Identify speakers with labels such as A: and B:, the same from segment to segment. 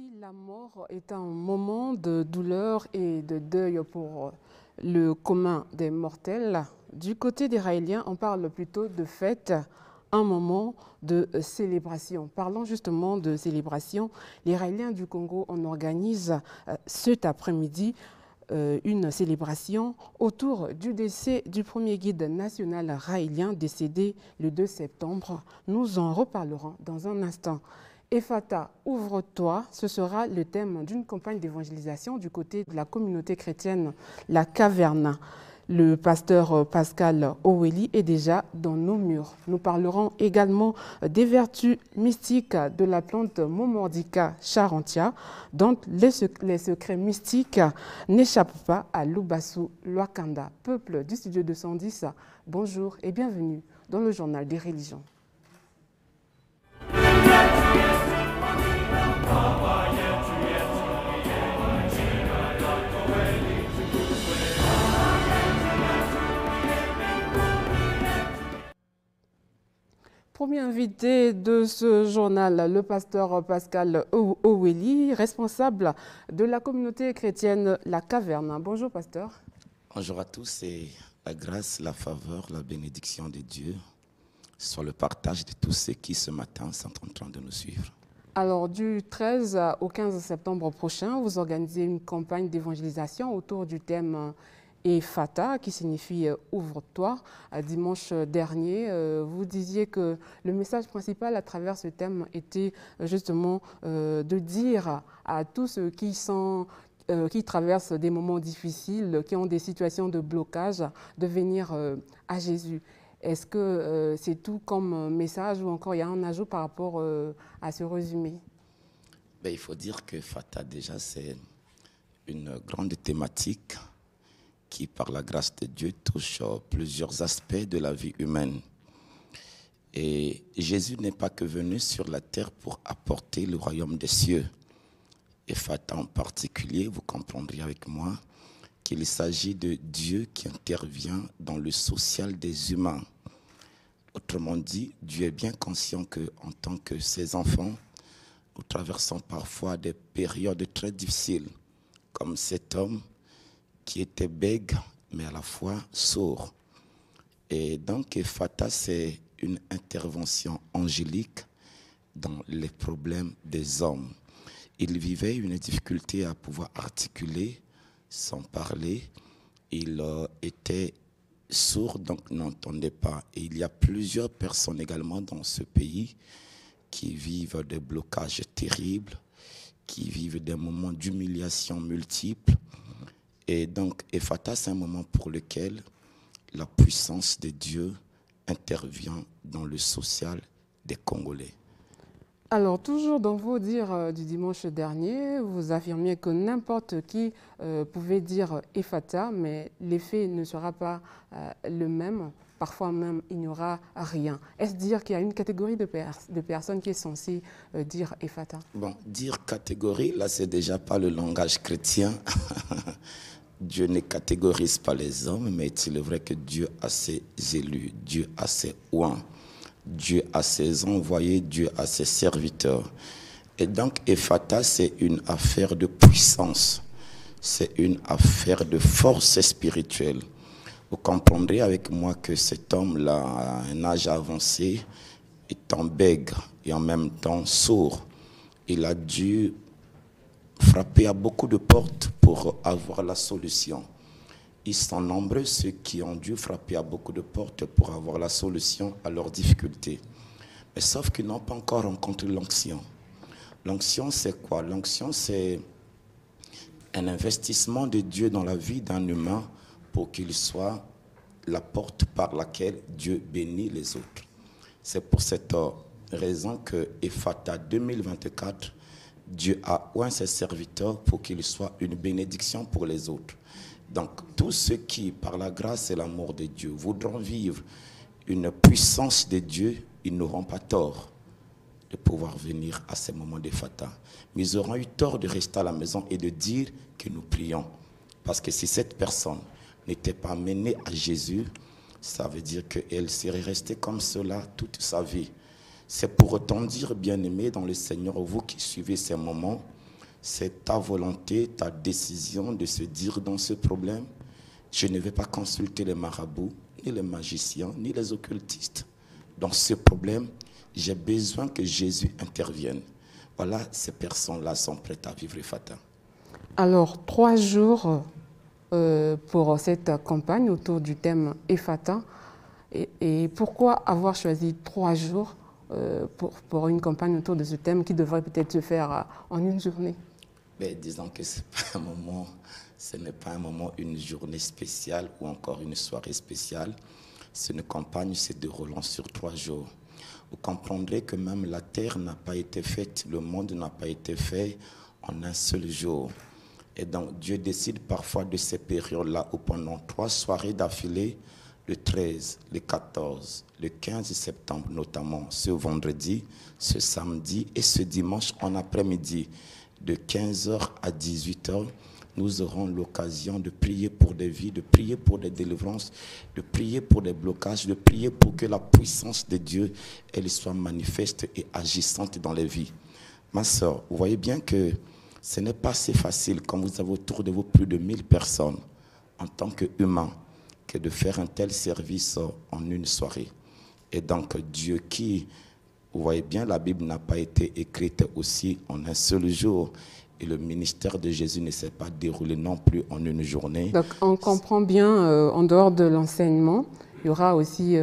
A: Si la mort est un moment de douleur et de deuil pour le commun des mortels, du côté des Raéliens, on parle plutôt de fête, un moment de célébration. Parlons justement de célébration. Les Raéliens du Congo, on organise cet après-midi une célébration autour du décès du premier guide national raélien décédé le 2 septembre. Nous en reparlerons dans un instant. Ephata, ouvre-toi, ce sera le thème d'une campagne d'évangélisation du côté de la communauté chrétienne La Caverne. Le pasteur Pascal Oweli est déjà dans nos murs. Nous parlerons également des vertus mystiques de la plante Momordica charentia, dont les secrets mystiques n'échappent pas à Lubasu Lwakanda. Peuple du studio 210, bonjour et bienvenue dans le journal des religions. Premier invité de ce journal, le pasteur Pascal Oweli, responsable de la communauté chrétienne La Caverne. Bonjour pasteur.
B: Bonjour à tous et la grâce, la faveur, la bénédiction de Dieu soit le partage de tous ceux qui ce matin sont en train de nous suivre.
A: Alors du 13 au 15 septembre prochain, vous organisez une campagne d'évangélisation autour du thème Ephata, qui signifie ouvre-toi. Dimanche dernier, vous disiez que le message principal à travers ce thème était justement de dire à tous ceux qui traversent des moments difficiles, qui ont des situations de blocage, de venir à Jésus. Est-ce que c'est tout comme message ou encore il y a un ajout par rapport à ce résumé?
B: Il faut dire que Fata déjà c'est une grande thématique qui, par la grâce de Dieu, touche plusieurs aspects de la vie humaine. Et Jésus n'est pas que venu sur la terre pour apporter le royaume des cieux. Et Fata en particulier, vous comprendrez avec moi qu'il s'agit de Dieu qui intervient dans le social des humains. Autrement dit, Dieu est bien conscient qu'en tant que ses enfants, nous traversons parfois des périodes très difficiles, comme cet homme qui était bègue, mais à la fois sourd. Et donc, Ephata, c'est une intervention angélique dans les problèmes des hommes. Il vivait une difficulté à pouvoir articuler sans parler. Il était sourd, donc n'entendait pas. Et il y a plusieurs personnes également dans ce pays qui vivent des blocages terribles, qui vivent des moments d'humiliation multiples. Et donc, Ephata, c'est un moment pour lequel la puissance de Dieu intervient dans le social des Congolais.
A: Alors, toujours dans vos dires du dimanche dernier, vous affirmiez que n'importe qui pouvait dire Ephata, mais l'effet ne sera pas le même. Parfois même, il n'y aura rien. Est-ce dire qu'il y a une catégorie de personnes qui est censée dire Ephata?
B: Bon, dire catégorie, là, c'est déjà pas le langage chrétien. Dieu ne catégorise pas les hommes, mais il est vrai que Dieu a ses élus, Dieu a ses oints, Dieu a ses envoyés, Dieu a ses serviteurs. Et donc, Ephata, c'est une affaire de puissance, c'est une affaire de force spirituelle. Vous comprendrez avec moi que cet homme-là, à un âge avancé, étant bègue et en même temps sourd, il a dû frapper à beaucoup de portes pour avoir la solution. Ils sont nombreux ceux qui ont dû frapper à beaucoup de portes pour avoir la solution à leurs difficultés. Mais sauf qu'ils n'ont pas encore rencontré l'onction. L'onction, c'est quoi? L'onction, c'est un investissement de Dieu dans la vie d'un humain pour qu'il soit la porte par laquelle Dieu bénit les autres. C'est pour cette raison que Ephata 2024, Dieu a oint ses serviteurs pour qu'ils soient une bénédiction pour les autres. Donc, tous ceux qui, par la grâce et l'amour de Dieu, voudront vivre une puissance de Dieu, ils n'auront pas tort de pouvoir venir à ces moments d'Ephata. Mais ils auront eu tort de rester à la maison et de dire que nous prions. Parce que si cette personne n'était pas menée à Jésus, ça veut dire qu'elle serait restée comme cela toute sa vie. C'est pour autant dire, bien-aimés dans le Seigneur, vous qui suivez ces moments, C'est ta volonté, ta décision de se dire dans ce problème, je ne vais pas consulter les marabouts, ni les magiciens, ni les occultistes. Dans ce problème, j'ai besoin que Jésus intervienne. Voilà, ces personnes-là sont prêtes à vivre Ephata.
A: Alors, 3 jours pour cette campagne autour du thème Ephata. Et pourquoi avoir choisi 3 jours pour une campagne autour de ce thème qui devrait peut-être se faire en une journée?
B: Mais disons que ce n'est pas un moment, une journée spéciale ou encore une soirée spéciale. C'est une campagne se déroulant sur 3 jours. Vous comprendrez que même la terre n'a pas été faite, le monde n'a pas été fait en un seul jour. Et donc Dieu décide parfois de ces périodes-là où pendant 3 soirées d'affilée, le 13, le 14, le 15 septembre notamment, ce vendredi, ce samedi et ce dimanche en après-midi, de 15h à 18h, nous aurons l'occasion de prier pour des vies, de prier pour des délivrances, de prier pour des blocages, de prier pour que la puissance de Dieu, elle soit manifeste et agissante dans les vies. Ma soeur, vous voyez bien que ce n'est pas si facile quand vous avez autour de vous plus de 1000 personnes en tant qu'humain que de faire un tel service en une soirée. Et donc Dieu qui, vous voyez bien, la Bible n'a pas été écrite aussi en un seul jour. Et le ministère de Jésus ne s'est pas déroulé non plus en une journée.
A: Donc on comprend bien, en dehors de l'enseignement, il y aura aussi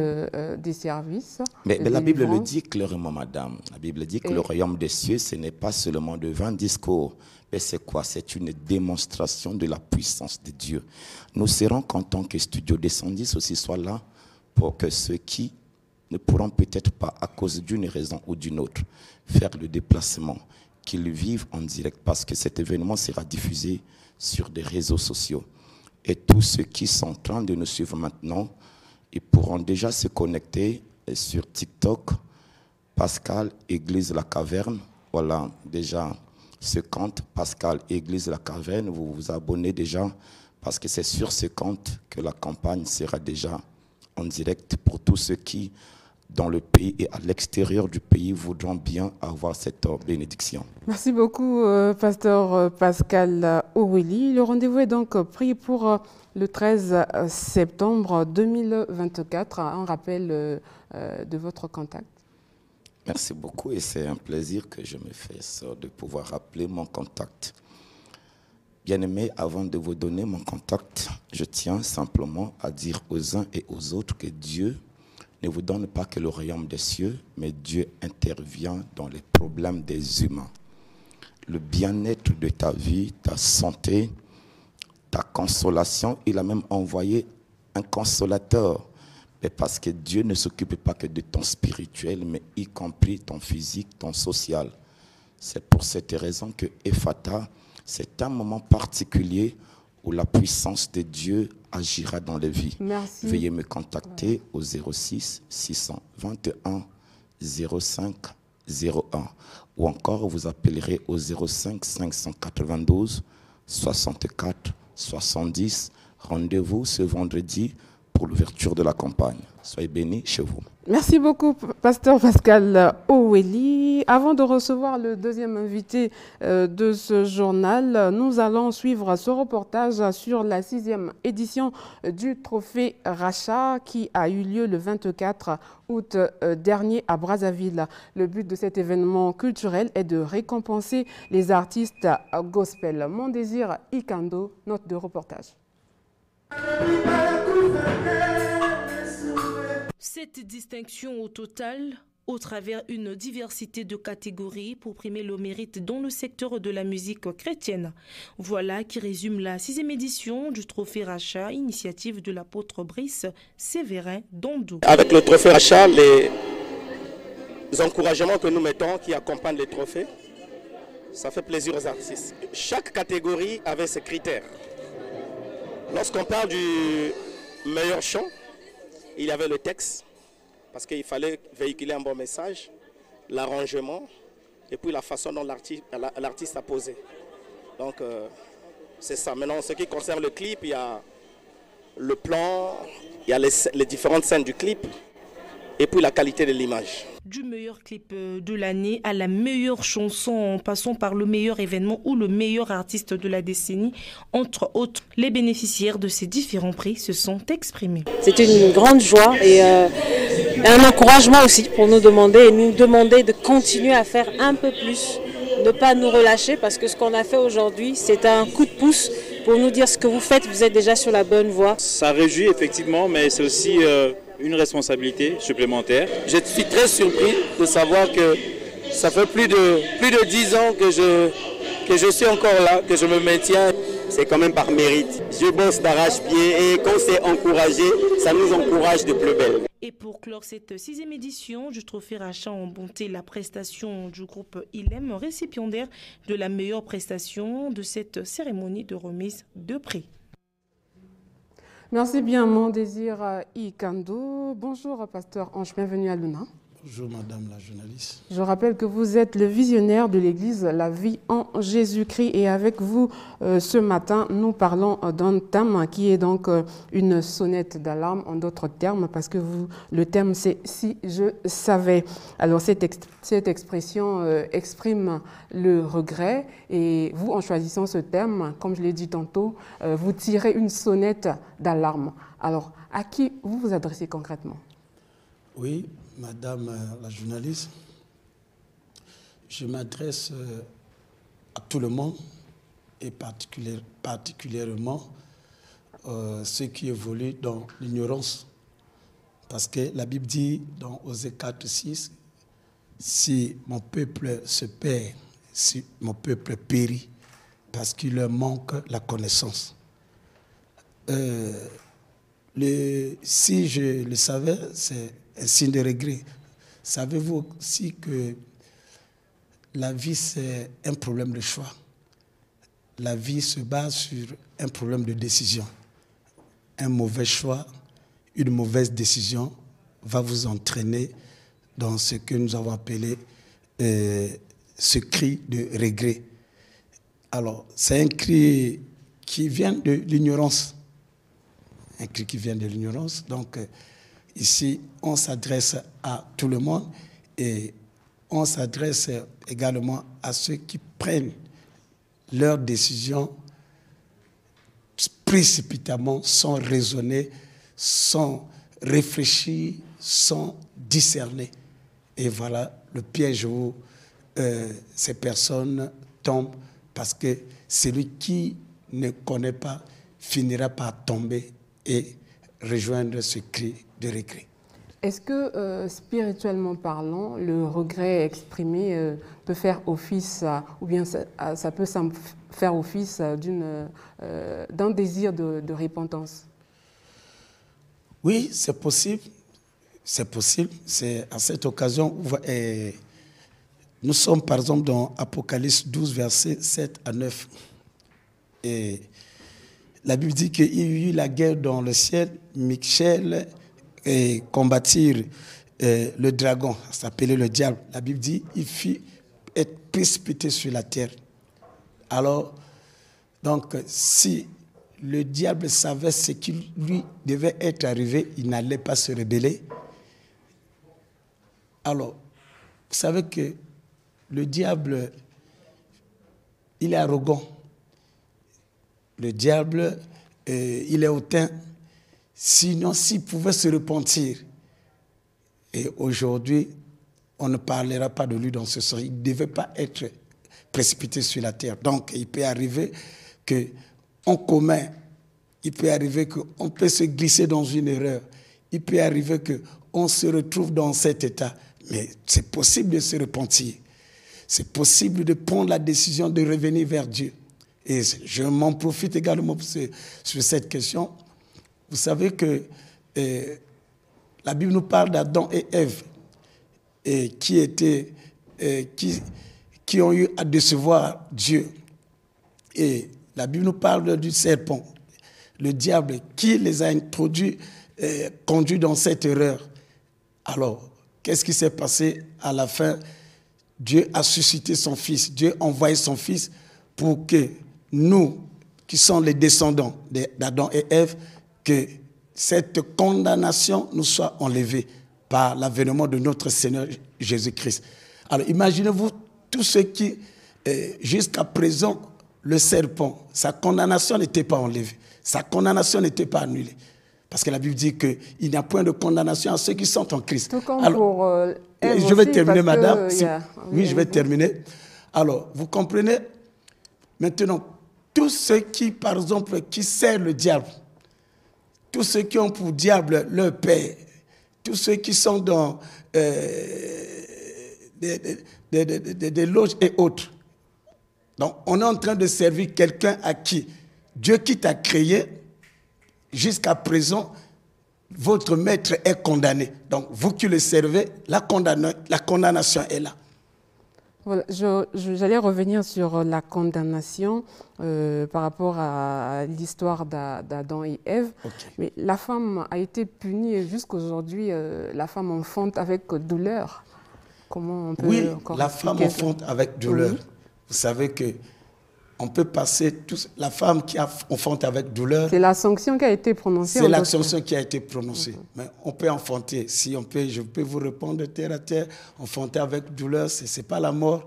A: des services.
B: Mais la Bible le dit clairement, madame. La Bible dit que le royaume des cieux, ce n'est pas seulement de 20 discours. Mais c'est quoi? C'est une démonstration de la puissance de Dieu. Nous serons contents que Studio 210 aussi soit là pour que ceux qui ne pourront peut-être pas, à cause d'une raison ou d'une autre, faire le déplacement, qu'ils vivent en direct, parce que cet événement sera diffusé sur des réseaux sociaux. Et tous ceux qui sont en train de nous suivre maintenant, ils pourront déjà se connecter sur TikTok, Pascal Église La Caverne. Voilà, déjà ce compte, Pascal Église La Caverne, vous vous abonnez déjà, parce que c'est sur ce compte que la campagne sera déjà en direct pour tous ceux qui, dans le pays et à l'extérieur du pays, voudront bien avoir cette bénédiction.
A: Merci beaucoup, pasteur Pascal Oweli. Le rendez-vous est donc pris pour le 13 septembre 2024. Un rappel de votre contact.
B: Merci beaucoup et c'est un plaisir que je me fais de pouvoir rappeler mon contact. Bien-aimés, avant de vous donner mon contact, je tiens simplement à dire aux uns et aux autres que Dieu ne vous donne pas que le royaume des cieux, mais Dieu intervient dans les problèmes des humains. Le bien-être de ta vie, ta santé, ta consolation, il a même envoyé un consolateur. Mais parce que Dieu ne s'occupe pas que de ton spirituel, mais y compris ton physique, ton social. C'est pour cette raison que Ephata, c'est un moment particulier où la puissance de Dieu agira dans les vies.
A: Merci.
B: Veuillez me contacter au 06 621 05 01 ou encore vous appellerez au 05 592 64 70. Rendez-vous ce vendredi pour l'ouverture de la campagne. Soyez bénis chez vous.
A: Merci beaucoup, pasteur Pascal Oweli. Avant de recevoir le deuxième invité de ce journal, nous allons suivre ce reportage sur la 6e édition du Trophée Racha qui a eu lieu le 24 août dernier à Brazzaville. Le but de cet événement culturel est de récompenser les artistes gospel. Mon désir Ikando, note de reportage.
C: Cette distinction au total, au travers une diversité de catégories pour primer le mérite dans le secteur de la musique chrétienne. Voilà qui résume la 6e édition du Trophée Racha, initiative de l'apôtre Brice Sévérin Dondou.
D: Avec le Trophée Racha, les encouragements que nous mettons qui accompagnent les trophées, ça fait plaisir aux artistes. Chaque catégorie avait ses critères. Lorsqu'on parle du meilleur chant, il y avait le texte, parce qu'il fallait véhiculer un bon message, l'arrangement, et puis la façon dont l'artiste a posé. Donc, c'est ça. Maintenant, en ce qui concerne le clip, il y a le plan, il y a les différentes scènes du clip, et puis la qualité de l'image.
C: Du meilleur clip de l'année à la meilleure chanson, en passant par le meilleur événement ou le meilleur artiste de la décennie, entre autres, les bénéficiaires de ces différents prix se sont exprimés.
E: C'est une grande joie et un encouragement aussi pour nous demander de continuer à faire un peu plus, ne pas nous relâcher, parce que ce qu'on a fait aujourd'hui, c'est un coup de pouce pour nous dire ce que vous faites, vous êtes déjà sur la bonne voie.
F: Ça réjouit effectivement, mais c'est aussi une responsabilité supplémentaire.
G: Je suis très surpris de savoir que ça fait plus de 10 ans que je suis encore là, que je me maintiens.
D: C'est quand même par mérite. Je bosse d'arrache-pied et quand c'est encouragé, ça nous encourage de plus belle.
C: Et pour clore cette 6e édition du Trophée Rachat en bonté, la prestation du groupe ILEM, récipiendaire de la meilleure prestation de cette cérémonie de remise de prix.
A: Merci bien, mon désir Ikando. Bonjour, pasteur Ange, bienvenue à Luna.
H: Bonjour, madame la journaliste.
A: Je rappelle que vous êtes le visionnaire de l'église La Vie en Jésus-Christ. Et avec vous, ce matin, nous parlons d'un thème qui est donc une sonnette d'alarme, en d'autres termes, parce que le thème, c'est « Si je savais ». Alors, cette expression exprime le regret. Et vous, en choisissant ce thème, comme je l'ai dit tantôt, vous tirez une sonnette d'alarme. Alors, à qui vous vous adressez concrètement?
H: Oui, madame la journaliste, je m'adresse à tout le monde et particulièrement ceux qui évoluent dans l'ignorance. Parce que la Bible dit dans Osée 4, 6, si mon peuple se perd, si mon peuple périt, parce qu'il leur manque la connaissance. Si je le savais, c'est un signe de regret. Savez-vous aussi que la vie, c'est un problème de choix. La vie se base sur un problème de décision. Un mauvais choix, une mauvaise décision va vous entraîner dans ce que nous avons appelé ce cri de regret. Alors, c'est un cri qui vient de l'ignorance. Un cri qui vient de l'ignorance. Donc, ici, on s'adresse à tout le monde et on s'adresse également à ceux qui prennent leurs décisions précipitamment, sans raisonner, sans réfléchir, sans discerner. Et voilà le piège où ces personnes tombent, parce que celui qui ne connaît pas finira par tomber et rejoindre ce cri de regret.
A: Est-ce que, spirituellement parlant, le regret exprimé peut faire office, ou bien ça peut faire office d'un désir de repentance?
H: Oui, c'est possible. C'est possible. C'est à cette occasion où nous sommes, par exemple, dans Apocalypse 12, versets 7 à 9. Et la Bible dit qu'il y a eu la guerre dans le ciel. Michel et combattir le dragon, ça s'appelait le diable. La Bible dit qu'il fit être précipité sur la terre. Alors, donc, si le diable savait ce qui lui devait être arrivé, il n'allait pas se rebeller. Alors, vous savez que le diable, il est arrogant. Le diable, il est hautain. Sinon, s'il pouvait se repentir, et aujourd'hui, on ne parlera pas de lui dans ce sens. Il ne devait pas être précipité sur la terre. Donc, il peut arriver qu'en commun, il peut arriver qu'on peut se glisser dans une erreur. Il peut arriver qu'on se retrouve dans cet état. Mais c'est possible de se repentir. C'est possible de prendre la décision de revenir vers Dieu. Et je m'en profite également sur cette question. Vous savez que la Bible nous parle d'Adam et Ève qui ont eu à décevoir Dieu. Et la Bible nous parle du serpent, le diable, qui les a conduits dans cette erreur. Alors, qu'est-ce qui s'est passé à la fin? Dieu a suscité son Fils. Dieu a envoyé son Fils pour que nous, qui sommes les descendants d'Adam et Ève, que cette condamnation nous soit enlevée par l'avènement de notre Seigneur Jésus-Christ. Alors imaginez-vous tous ceux qui, jusqu'à présent, le serpent, sa condamnation n'était pas enlevée, sa condamnation n'était pas annulée. Parce que la Bible dit qu'il n'y a point de condamnation à ceux qui sont en Christ.
A: Tout comme
H: alors,
A: pour
H: je vais
A: aussi,
H: terminer, madame.
A: Oui,
H: je vais terminer. Alors, vous comprenez? Maintenant, tous ceux qui, par exemple, qui servent le diable, tous ceux qui ont pour diable leur père, tous ceux qui sont dans des loges et autres. Donc, on est en train de servir quelqu'un à qui Dieu qui t'a créé, jusqu'à présent, votre maître est condamné. Donc, vous qui le servez, la condamnation est là.
A: Voilà, j'allais revenir sur la condamnation par rapport à l'histoire d'Adam et Ève.
H: Okay.
A: Mais la femme a été punie et jusqu'aujourd'hui, la femme enfante avec douleur. Comment on peut encore
H: la femme enfante avec douleur.
A: Oui.
H: Vous savez que on peut passer la femme qui enfante avec douleur.
A: C'est la sanction qui a été prononcée.
H: C'est la sanction qui a été prononcée. Mais on peut enfanter. Si on peut, je peux vous répondre terre à terre. Enfanter avec douleur, ce n'est pas la mort.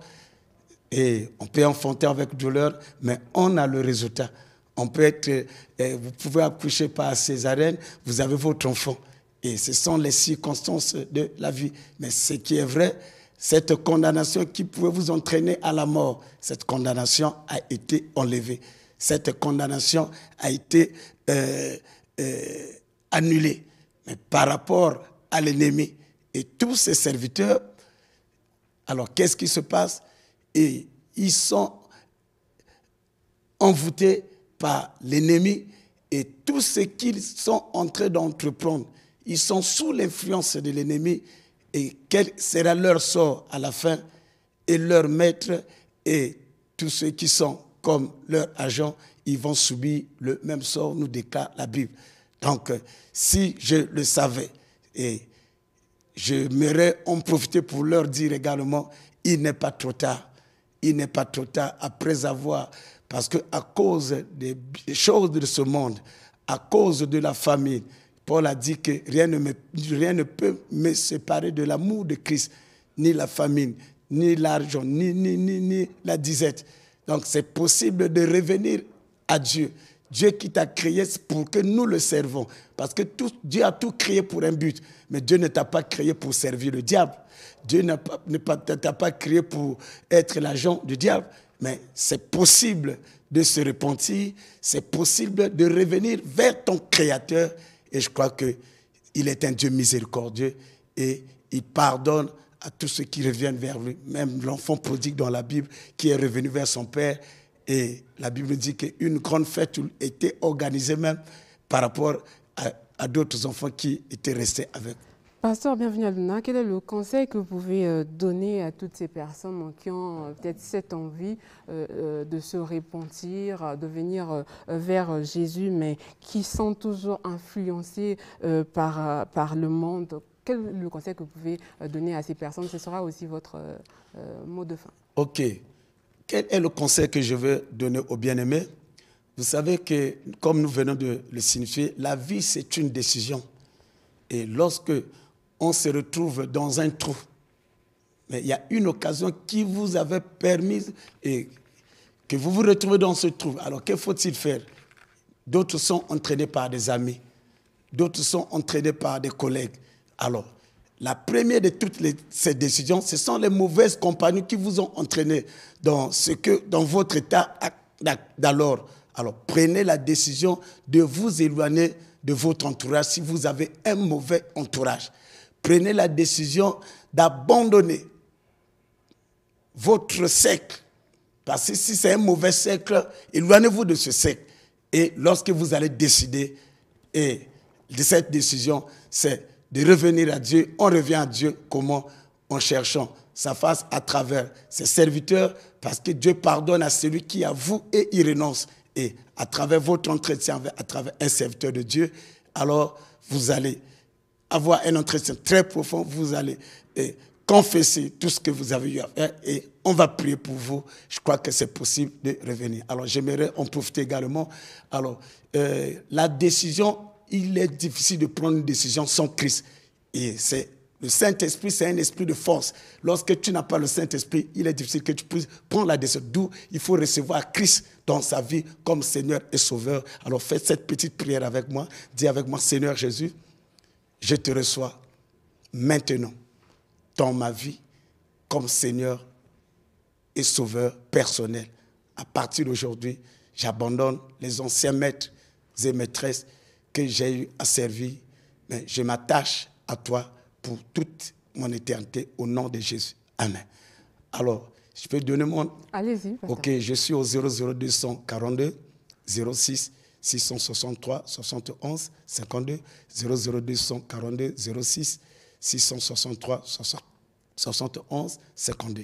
H: Et on peut enfanter avec douleur, mais on a le résultat. On peut être, vous pouvez accoucher par césarienne, vous avez votre enfant. Et ce sont les circonstances de la vie. Mais ce qui est vrai, cette condamnation qui pouvait vous entraîner à la mort, cette condamnation a été enlevée. Cette condamnation a été annulée. Mais par rapport à l'ennemi et tous ses serviteurs, alors qu'est-ce qui se passe? Et ils sont envoûtés par l'ennemi et tout ce qu'ils sont en train d'entreprendre, ils sont sous l'influence de l'ennemi. Et quel sera leur sort à la fin? Et leur maître et tous ceux qui sont comme leurs agents, ils vont subir le même sort, nous déclare la Bible. Donc, si je le savais, et j'aimerais en profiter pour leur dire également, il n'est pas trop tard. Il n'est pas trop tard après avoir, parce qu'à cause des choses de ce monde, à cause de la famine, Paul a dit que rien ne peut me séparer de l'amour de Christ, ni la famine, ni l'argent, ni la disette. Donc c'est possible de revenir à Dieu. Dieu qui t'a créé pour que nous le servons. Parce que Dieu a tout créé pour un but. Mais Dieu ne t'a pas créé pour servir le diable. Dieu ne t'a pas créé pour être l'agent du diable. Mais c'est possible de se repentir. C'est possible de revenir vers ton Créateur. Et je crois qu'il est un Dieu miséricordieux et il pardonne à tous ceux qui reviennent vers lui. Même l'enfant prodigue dans la Bible qui est revenu vers son père. Et la Bible dit qu'une grande fête était organisée même par rapport à d'autres enfants qui étaient restés avec.
A: Pasteur, bienvenue à Luna. Quel est le conseil que vous pouvez donner à toutes ces personnes qui ont peut-être cette envie de se repentir, de venir vers Jésus, mais qui sont toujours influencées par le monde? Quel est le conseil que vous pouvez donner à ces personnes? Ce sera aussi votre mot de fin. OK.
H: Quel est le conseil que je veux donner aux bien-aimés? Vous savez que, comme nous venons de le signifier, la vie, c'est une décision. Et lorsque on se retrouve dans un trou, mais il y a une occasion qui vous avait permis et que vous vous retrouvez dans ce trou. Alors, que faut-il faire? D'autres sont entraînés par des amis, d'autres sont entraînés par des collègues. Alors, la première de toutes ces décisions, ce sont les mauvaises compagnies qui vous ont entraîné dans votre état d'alors. Alors, prenez la décision de vous éloigner de votre entourage si vous avez un mauvais entourage. Prenez la décision d'abandonner votre cercle. Parce que si c'est un mauvais cercle, éloignez-vous de ce cercle. Et lorsque vous allez décider, et de cette décision, c'est de revenir à Dieu. On revient à Dieu comment? En cherchant sa face à travers ses serviteurs, parce que Dieu pardonne à celui qui avoue et y renonce. Et à travers votre entretien, à travers un serviteur de Dieu, alors vous allez avoir un entretien très profond, vous allez confesser tout ce que vous avez eu à faire et on va prier pour vous. Je crois que c'est possible de revenir. Alors j'aimerais en profiter également. Alors la décision, il est difficile de prendre une décision sans Christ. Et c'est Le Saint-Esprit, c'est un esprit de force. Lorsque tu n'as pas le Saint-Esprit, il est difficile que tu puisses prendre la décision. D'où il faut recevoir Christ dans sa vie comme Seigneur et Sauveur. Alors faites cette petite prière avec moi. Dis avec moi, Seigneur Jésus, je te reçois maintenant dans ma vie comme Seigneur et Sauveur personnel. À partir d'aujourd'hui, j'abandonne les anciens maîtres et maîtresses que j'ai eu à servir. Mais je m'attache à toi pour toute mon éternité au nom de Jésus. Amen. Alors, je peux donner mon...
A: Allez-y.
H: Ok, je suis au 00242 06 663 71 52 00242 06 663 71 52.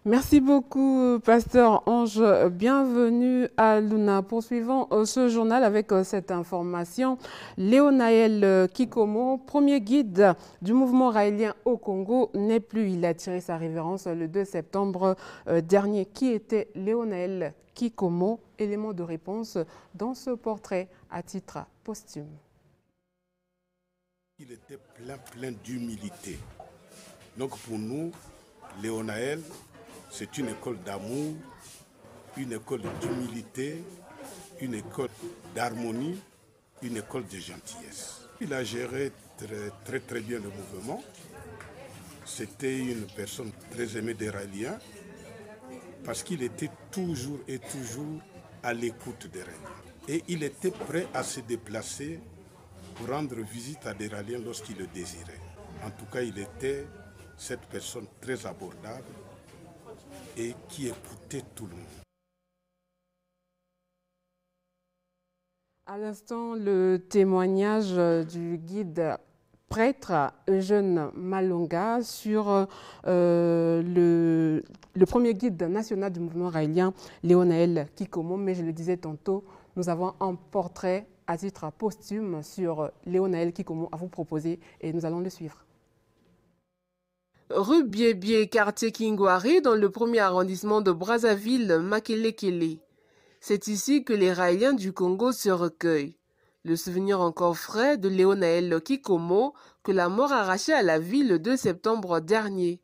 A: Merci beaucoup, Pasteur Ange. Bienvenue à Luna. Poursuivons ce journal avec cette information. Léonaël Kikomo, premier guide du mouvement raélien au Congo, n'est plus. Il a tiré sa révérence le 2 septembre dernier. Qui était Léonaël Kikomo? Élément de réponse dans ce portrait à titre posthume.
I: Il était plein d'humilité. Donc pour nous, Léonaël, c'est une école d'amour, une école d'humilité, une école d'harmonie, une école de gentillesse. Il a géré très bien le mouvement. C'était une personne très aimée des Raéliens parce qu'il était toujours à l'écoute des Raéliens. Et il était prêt à se déplacer pour rendre visite à des Raéliens lorsqu'il le désirait. En tout cas, il était cette personne très abordable et qui écoutait tout le monde.
A: À l'instant, le témoignage du guide prêtre Eugène Malonga sur le premier guide national du mouvement raélien, Léonaël Kikomo. Mais je le disais tantôt, nous avons un portrait à titre posthume sur Léonaël Kikomo à vous proposer et nous allons le suivre. Rue Biébié, quartier Kingouari, dans le premier arrondissement de Brazzaville, Makelekele. C'est ici que les Raéliens du Congo se recueillent. Le souvenir encore frais de Léonaël Kikomo, que la mort arrachait à la vie le 2 septembre dernier.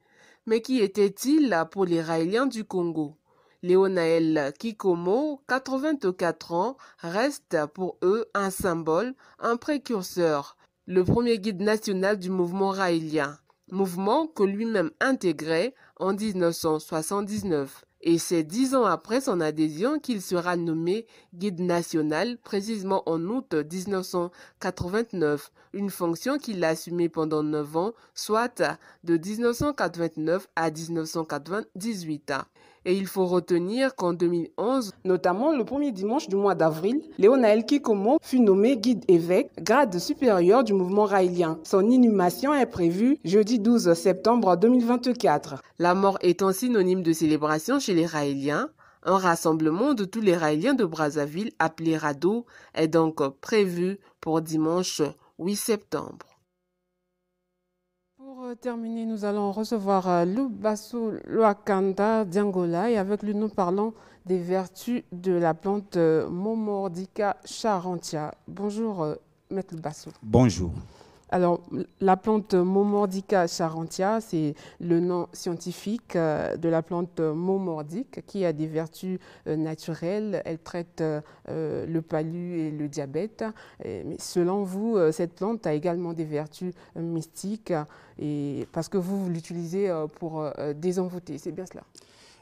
A: Mais qui était-il pour les Raéliens du Congo? Léonaël Kikomo, 84 ans, reste pour eux un symbole, un précurseur, le premier guide national du mouvement raélien. Mouvement que lui-même intégrait en 1979. Et c'est 10 ans après son adhésion qu'il sera nommé guide national, précisément en août 1989, une fonction qu'il a assumée pendant 9 ans, soit de 1989 à 1998. Et il faut retenir qu'en 2011, notamment le premier dimanche du mois d'avril, Léonaël Kikomo fut nommé guide-évêque, grade supérieur du mouvement raélien. Son inhumation est prévue jeudi 12 septembre 2024. La mort étant synonyme de célébration chez les Raéliens, un rassemblement de tous les Raéliens de Brazzaville appelé Rado est donc prévu pour dimanche 8 septembre. Pour terminer, nous allons recevoir Lubassou Luakanda d'Angola et avec lui nous parlons des vertus de la plante Momordica charantia. Bonjour Maître Lubassou.
J: Bonjour.
A: Alors, la plante Momordica charantia, c'est le nom scientifique de la plante momordique qui a des vertus naturelles. Elle traite le palu et le diabète. Mais selon vous, cette plante a également des vertus mystiques et parce que vous l'utilisez pour désenvoûter. C'est bien cela?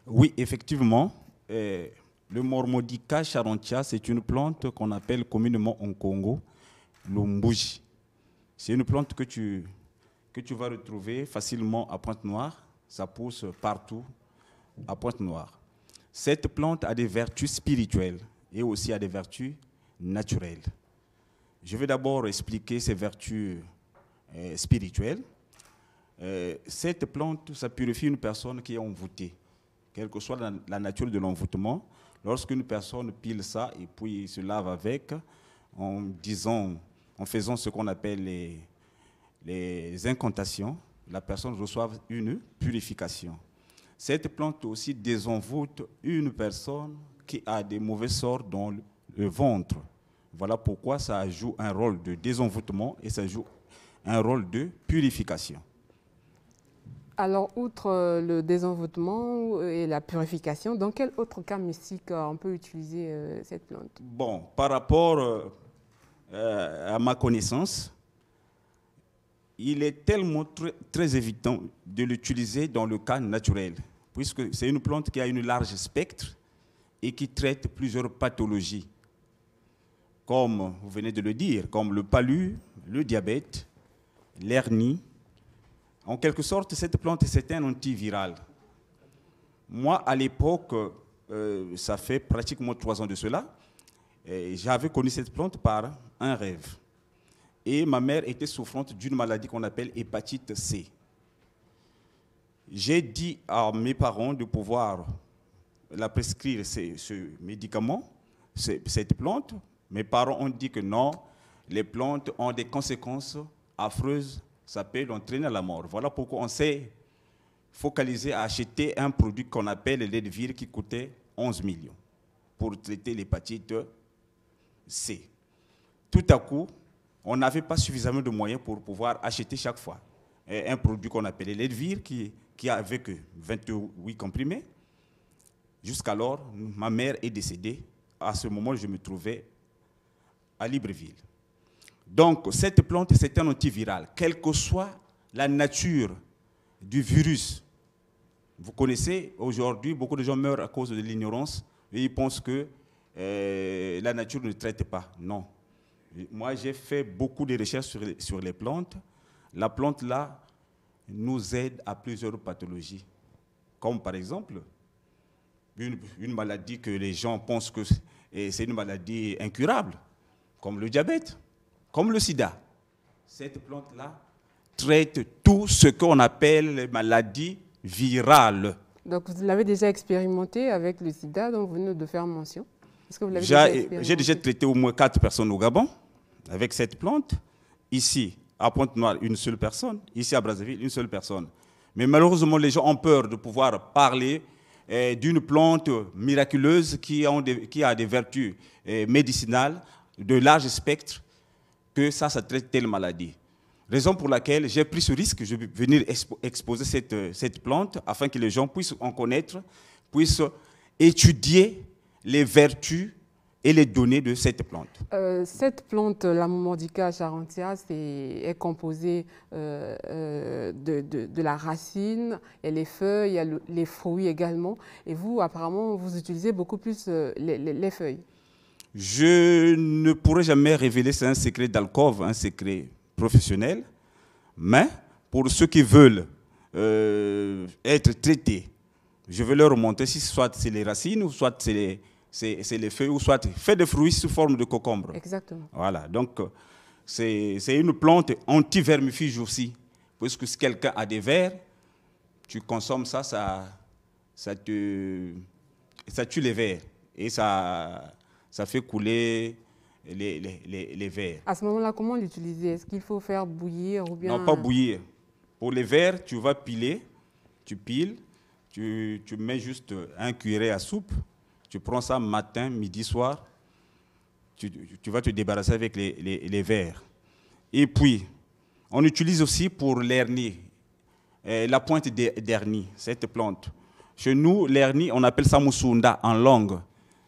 J: Oui, effectivement. Le Momordica charantia, c'est une plante qu'on appelle communément en Congo l'umbuji. C'est une plante que tu vas retrouver facilement à Pointe-Noire. Ça pousse partout à Pointe-Noire. Cette plante a des vertus spirituelles et aussi a des vertus naturelles. Je vais d'abord expliquer ses vertus spirituelles. Cette plante, ça purifie une personne qui est envoûtée, quelle que soit la nature de l'envoûtement. Lorsqu'une personne pile ça et puis se lave avec, en faisant ce qu'on appelle les incantations, la personne reçoit une purification. Cette plante aussi désenvoûte une personne qui a des mauvais sorts dans le ventre. Voilà pourquoi ça joue un rôle de désenvoûtement et ça joue un rôle de purification.
A: Alors, outre le désenvoûtement et la purification, dans quel autre cas mystique on peut utiliser cette plante?
J: Bon, par rapport à ma connaissance, il est tellement très évident de l'utiliser dans le cas naturel, puisque c'est une plante qui a une large spectre et qui traite plusieurs pathologies, comme vous venez de le dire, comme le palud, le diabète, l'hernie. En quelque sorte, cette plante, c'est un antiviral. Moi, à l'époque, ça fait pratiquement 3 ans de cela, j'avais connu cette plante par un rêve. Et ma mère était souffrante d'une maladie qu'on appelle hépatite C. J'ai dit à mes parents de pouvoir la prescrire ce médicament, cette plante. Mes parents ont dit que non, les plantes ont des conséquences affreuses, ça peut l'entraîner à la mort. Voilà pourquoi on s'est focalisé à acheter un produit qu'on appelle le Ledvir qui coûtait 11 millions pour traiter l'hépatite C. Tout à coup, on n'avait pas suffisamment de moyens pour pouvoir acheter chaque fois un produit qu'on appelait Ledvir qui avait que 28 comprimés. Jusqu'alors, ma mère est décédée. À ce moment, je me trouvais à Libreville. Donc, cette plante, c'est un antiviral. Quelle que soit la nature du virus, vous connaissez, aujourd'hui, beaucoup de gens meurent à cause de l'ignorance et ils pensent que la nature ne traite pas. Non. Moi, j'ai fait beaucoup de recherches sur les plantes. La plante, là, nous aide à plusieurs pathologies. Comme par exemple, une maladie que les gens pensent que c'est une maladie incurable, comme le diabète, comme le sida. Cette plante-là traite tout ce qu'on appelle les maladies virales.
A: Donc, vous l'avez déjà expérimenté avec le sida dont vous venez de faire mention? Est-ce que vous l'avez
J: J'ai déjà traité au moins 4 personnes au Gabon avec cette plante. Ici, à Pointe-Noire, une seule personne. Ici, à Brazzaville, une seule personne. Mais malheureusement, les gens ont peur de pouvoir parler d'une plante miraculeuse qui a des vertus médicinales de large spectre, que ça traite telle maladie. Raison pour laquelle j'ai pris ce risque, je vais venir exposer cette plante afin que les gens puissent en connaître, puissent étudier les vertus et les données de cette plante.
A: Cette plante, la Momordica charentia, est composée de la racine, et les feuilles, il y a les fruits également. Et vous, apparemment, vous utilisez beaucoup plus les feuilles.
J: Je ne pourrais jamais révéler, c'est un secret d'alcôve, un secret professionnel. Mais pour ceux qui veulent être traités, je vais leur montrer si soit c'est les racines, ou soit c'est les feuilles, ou soit fait des fruits sous forme de concombre.
A: Exactement.
J: Voilà, donc c'est une plante anti-vermifuge aussi. Puisque si quelqu'un a des vers, tu consommes ça, ça tue les vers. Et ça fait couler les vers.
A: À ce moment-là, comment l'utiliser? Est-ce qu'il faut faire bouillir ou bien...
J: Non, pas bouillir. Pour les vers, tu vas piler, tu piles, tu mets juste un cuillerée à soupe, tu prends ça matin, midi, soir, tu vas te débarrasser avec les vers. Et puis, on utilise aussi pour l'hernie, la pointe d'hernie, cette plante. Chez nous, l'hernie, on appelle ça moussunda en langue.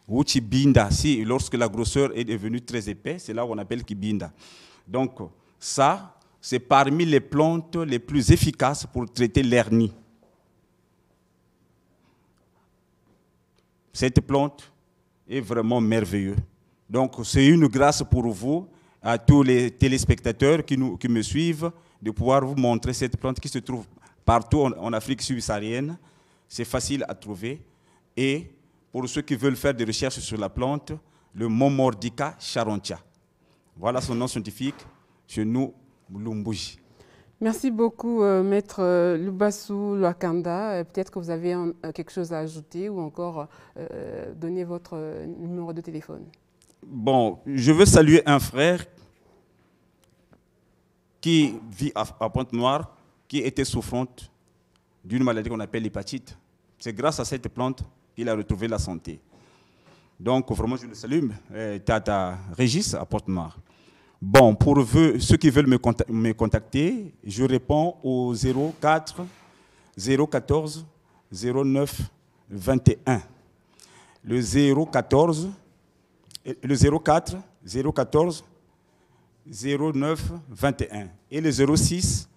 J: Ou kibinda, si lorsque la grosseur est devenue très épaisse, c'est là où on appelle kibinda. Donc ça, c'est parmi les plantes les plus efficaces pour traiter l'hernie. Cette plante est vraiment merveilleuse. Donc c'est une grâce pour vous, à tous les téléspectateurs qui me suivent, de pouvoir vous montrer cette plante qui se trouve partout en Afrique subsaharienne. C'est facile à trouver. Et pour ceux qui veulent faire des recherches sur la plante, le Momordica charentia. Voilà son nom scientifique, chez nous, Lumbuji.
A: Merci beaucoup, Maître Lubassou Lwakanda. Peut-être que vous avez quelque chose à ajouter ou encore donner votre numéro de téléphone.
J: Bon, je veux saluer un frère qui vit à Pointe-Noire, qui était souffrante d'une maladie qu'on appelle l'hépatite. C'est grâce à cette plante qu'il a retrouvé la santé. Donc, vraiment, je le salue, Tata Régis à Pointe-Noire. Bon, pour ceux qui veulent me contacter, je réponds au 04 014 09 21. Le 014, le 04 014 09 21 et le 06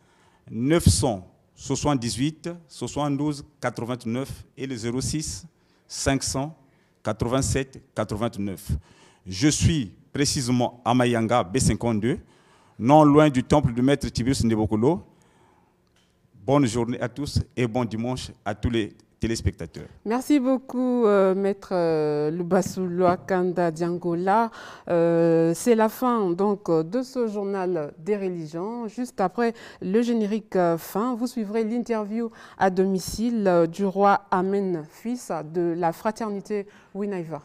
J: 978 72 89 et le 06 500 87 89. Je suis précisément à Mayanga B52, non loin du temple du maître Tiberius Ndebokolo. Bonne journée à tous et bon dimanche à tous les téléspectateurs.
A: Merci beaucoup, Maître Lubassou Lwakanda Diangola. C'est la fin donc, de ce journal des religions. Juste après le générique fin, vous suivrez l'interview à domicile du roi Amen, fils de la fraternité Winaiva.